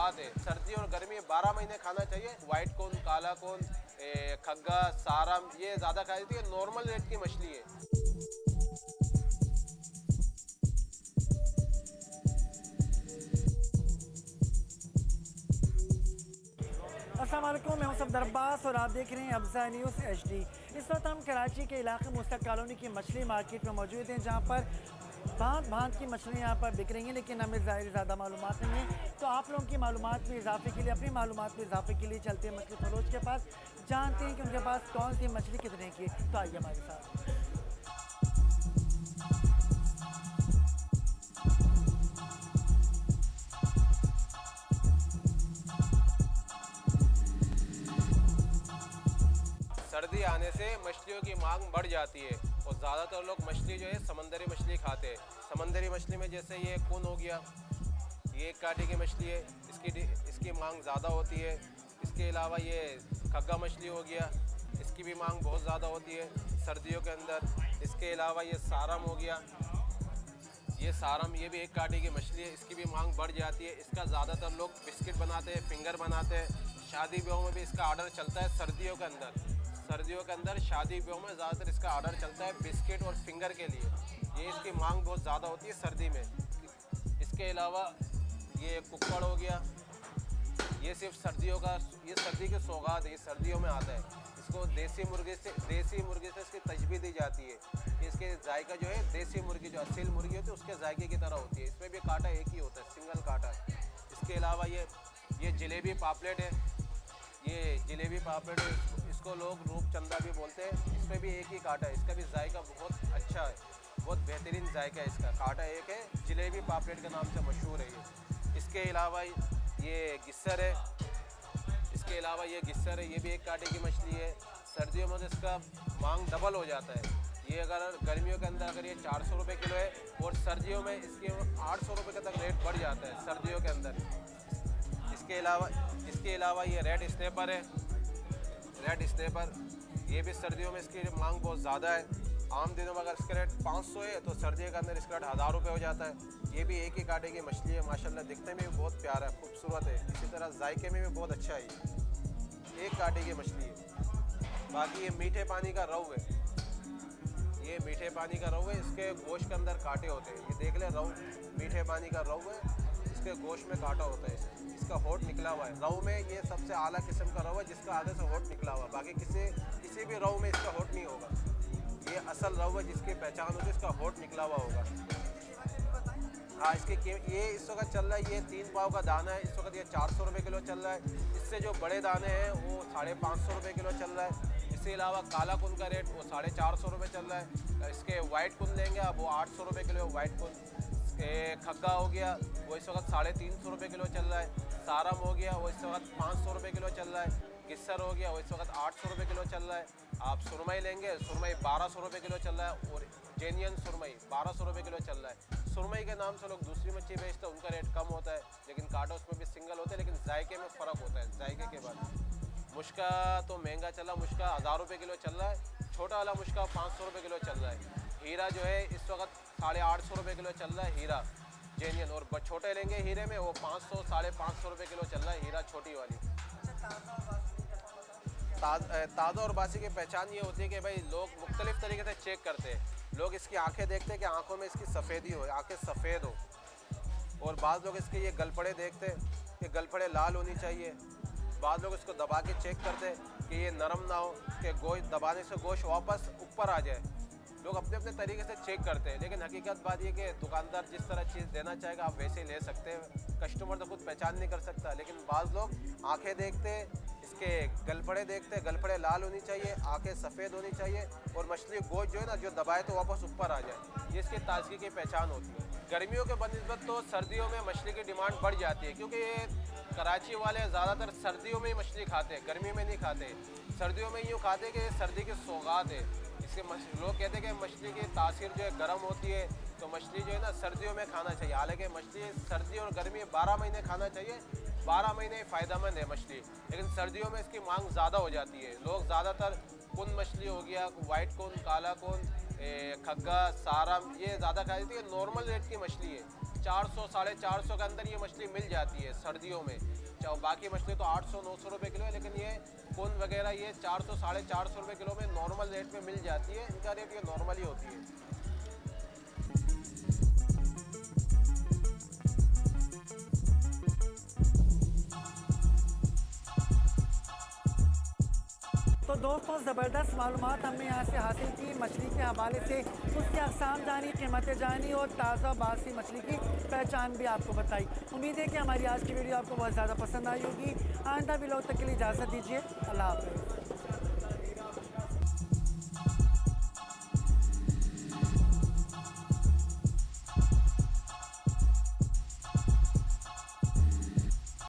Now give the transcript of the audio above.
सौगात है। सर्दी और गर्मी 12 महीने खाना चाहिए। वाइट कौन, काला कौन, खग्गा, सारम ये ज़्यादा खाई जाती है। नॉर्मल रेट की मछली है। अस्सलाम वालेकुम, मैं हूं सफदर अब्बास और आप देख रहे हैं अब्जा न्यूज़ HD। इस वक्त हम कराची के इलाके मुस्तक कॉलोनी की मछली मार्केट में मौजूद हैं, जहां पर भांत भांत की मछलियाँ यहाँ पर बिक रही हैं, लेकिन हमें ज़्यादा मालूमात नहीं है। तो आप लोगों की मालूमात में इजाफे के लिए, अपनी मालूमात में इजाफे के लिए चलते हैं मछली फरोश के पास, जानते हैं कि उनके पास कौन सी मछली कितने की है। तो आइए हमारे साथ। सर्दी आने से मछलियों की मांग बढ़ जाती है और ज़्यादातर लोग मछली जो है समंदरी मछली खाते हैं। समंदरी मछली में जैसे ये कून हो गया, ये एक कांटे की मछली है, इसकी मांग ज़्यादा होती है। इसके अलावा ये खग्गा मछली हो गया, इसकी भी मांग बहुत ज़्यादा होती है सर्दियों के अंदर। इसके अलावा ये सारम हो गया, ये सारम ये भी एक कांटे की मछली है, इसकी भी मांग बढ़ जाती है। इसका ज़्यादातर लोग बिस्किट बनाते हैं, फिंगर बनाते हैं। शादी ब्याहों में भी इसका ऑर्डर चलता है सर्दियों के अंदर। सर्दियों के अंदर शादी ब्याहों में ज़्यादातर इसका ऑर्डर चलता है बिस्किट और फिंगर के लिए। ये इसकी मांग बहुत ज़्यादा होती है सर्दी में। इसके अलावा ये कुक्कड़ हो गया, ये सिर्फ सर्दियों का, ये सर्दी की सौगात है, ये सर्दियों में आता है। इसको देसी मुर्गे से इसकी तशबीह दी जाती है। इसके जायका जो है देसी मुर्गी, जो असील मुर्गी होती है उसके जायके की तरह होती है। इसमें भी कांटा एक ही होता है, सिंगल कांटा। इसके अलावा ये जलेबी पापलेट है, ये जलेबी पापलेट है, इसको लोग रूपचंदा भी बोलते हैं। इसमें भी एक ही कांटा है, इसका भी जायका बहुत अच्छा है, बहुत बेहतरीन जायका है इसका। कांटा एक है, जलेबी पापलेट के नाम से मशहूर है ये। इसके अलावा ये गिस्सर है, इसके अलावा ये गिस्सर है, ये भी एक कांटे की मछली है। सर्दियों में तो इसका मांग डबल हो जाता है। ये अगर गर्मियों के अंदर अगर ये 400 रुपये किलो है और सर्दियों में इसके 800 रुपये तक रेट बढ़ जाता है सर्दियों के अंदर। इसके अलावा ये रेड स्नैपर है, रेड स्नैपर ये भी सर्दियों में इसकी मांग बहुत ज़्यादा है। आम दिनों में अगर इसका रेट 500 है तो सर्दियों के अंदर इसका रेट 1000 रुपये हो जाता है। ये भी एक ही कांटे की मछली है, माशाल्लाह दिखने में भी बहुत प्यारा है, खूबसूरत है। इसी तरह जायके में भी बहुत अच्छा है, ये एक कांटे की मछली है। बाकी ये मीठे पानी का रोहू है, ये मीठे पानी का रोहू है, इसके गोश्त के अंदर कांटे होते हैं। ये देख ले, रोहू मीठे पानी का रोहू है, इसके गोश्त में कांटा होता है। इसका होठ निकला हुआ है। रोहू में ये सबसे आला किस्म का रोहू है जिसका आगे से होठ निकला हुआ है। बाकी किसी भी रोहू में इसका होठ नहीं होगा। ये असल रोहू है जिसकी पहचान होगी, इसका होठ निकला हुआ होगा। हाँ, ये इस वक्त चल रहा है, ये 3 पाव का दाना है। इस वक्त ये 400 रुपये किलो चल रहा है। इससे जो बड़े दाने हैं वो 550 रुपये किलो चल रहा है। इसके अलावा काला कुन का रेट वो 450 रुपये चल रहा है। इसके वाइट कुन लेंगे आप, वो 800 रुपये किलो वाइट कुन। खग्गा हो गया वो इस वक्त 350 रुपये किलो चल रहा है। सारम हो गया वो इस वक्त 500 रुपये किलो चल रहा है। गिस्सर हो गया वो इस वक्त 800 रुपये किलो चल रहा है। आप सुरमई लेंगे, सुरमई 1200 रुपये किलो चल रहा है और जेनियन सुरमई 1200 रुपये किलो चल रहा है। सुरमई के नाम से लोग दूसरी मच्छी बेचते हैं, उनका रेट कम होता है, लेकिन कांटा उसमें भी सिंगल होता है, लेकिन जायके में फ़र्क होता है। जायके के बाद मुश्का तो महंगा चला, मुश्का 1000 रुपये किलो चल रहा है। छोटा वाला मुश्का 500 रुपये किलो चल रहा है। हीरा जो है इस वक्त 850 रुपये किलो चल रहा है, हीरा जेनियन। और छोटे लेंगे हीरे में वो 500 550 रुपये किलो चल रहा है, हीरा छोटी वाली। ताज़ा और बासी की पहचान ये होती है कि भाई लोग मुख्तलिफ़ तरीके से चेक करते हैं। लोग इसकी आंखें देखते हैं कि आंखों में इसकी सफ़ेदी हो, आंखें सफ़ेद हो। और बाद लोग इसके ये गलपड़े देखते हैं कि गलपड़े लाल होनी चाहिए। बाद लोग इसको दबा के चेक करते हैं कि ये नरम ना हो, कि गोश्त दबाने से गोश्त वापस ऊपर आ जाए। लोग अपने अपने तरीके से चेक करते हैं, लेकिन हकीकत बात ये कि दुकानदार जिस तरह चीज़ देना चाहेगा आप वैसे ही ले सकते हैं। कस्टमर तो खुद पहचान नहीं कर सकता, लेकिन बाज़ लोग आंखें देखते हैं, इसके गलपड़े देखते हैं, गलपड़े लाल होनी चाहिए, आंखें सफ़ेद होनी चाहिए और मछली गोश्त जो है ना, जो दबाए तो वापस ऊपर आ जाए। ये इसकी ताजगी की पहचान होती है। गर्मियों के बनस्बत तो सर्दियों में मछली की डिमांड बढ़ जाती है, क्योंकि ये कराची वाले ज़्यादातर सर्दियों में ही मछली खाते हैं, गर्मी में नहीं खाते। सर्दियों में यूँ खाते हैं कि सर्दी की सौगात है। इसके लोग कहते हैं कि मछली की तासीर जो है गर्म होती है, तो मछली जो है ना सर्दियों में खाना चाहिए। हालांकि मछली सर्दी और गर्मी 12 महीने खाना चाहिए, 12 महीने फ़ायदेमंद है मछली, लेकिन सर्दियों में इसकी मांग ज़्यादा हो जाती है। लोग ज़्यादातर कुन मछली हो गया, वाइट कुन, काला कुन, खग्गा, सारम ये ज़्यादा खाई जाती है। नॉर्मल रेट की मछली है, 400 450 के अंदर ये मछली मिल जाती है सर्दियों में। चाहे बाकी मछली तो 800 900 रुपये किलो है, लेकिन ये कौन वगैरह ये 400 450 रुपये किलो में नॉर्मल रेट में मिल जाती है। इनका रेट ये नॉर्मल ही होती है। तो दोस्तों ज़बरदस्त मालूमात हमने यहाँ से हासिल की मछली के हवाले से, उसकी अक़साम जानी, कीमतें जानी और ताज़ा बासी मछली की पहचान भी आपको बताई। उम्मीद है कि हमारी आज की वीडियो आपको बहुत ज़्यादा पसंद आई होगी। आइंदा व्लॉग तक के लिए इजाज़त दीजिए। अल्लाह हाफ़िज़।